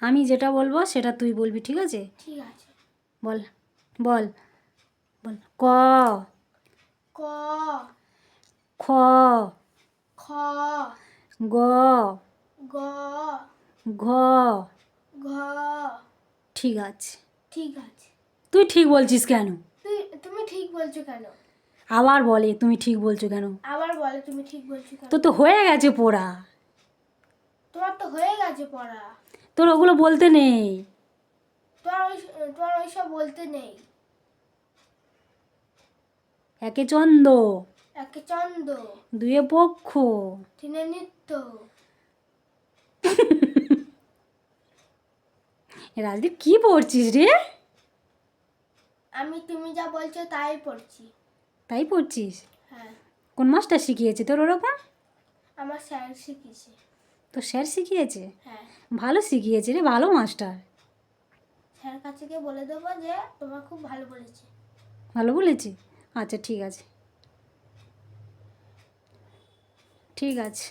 আমি যেটা বলবো সেটা তুই বলবি, ঠিক আছে? ঠিক আছে। বল বল বল। ক ক খ খ গ গ ঘ। ঘ। ঠিক আছে। ঠিক আছে। তুই ঠিক বলছিস কেন? তুমি ঠিক বলছো কেন? আবার বলে তুমি ঠিক বলছো কেন? আবার বলে তুমি ঠিক বলছো কেন? তোর তো হয়ে গেছে পড়া। তোমার তো হয়ে গেছে পড়া। তোর ওগুলো বলতে নেই। তোমার ওইসব বলতে নেই। একে চন্দ, একে চন্দ, দুয়ে পক্ষ, তিনে নিত্য। রাজদীপ কি পড়ছিস রে? আমি তুমি যা বলছো তাই পড়ছি। তাই পড়ছিস? হ্যাঁ। কোন মাস্টার শিখিয়েছে তোর ওরকম? আমার স্যার শিখিয়েছে। তোর স্যার শিখিয়েছে? হ্যাঁ। ভালো শিখিয়েছে রে, ভালো মাস্টার। স্যার কাছে গিয়ে বলে দেবো যে তোমার খুব ভালো বলেছে। ভালো বলেছি? আচ্ছা ঠিক আছে, ঠিক আছে।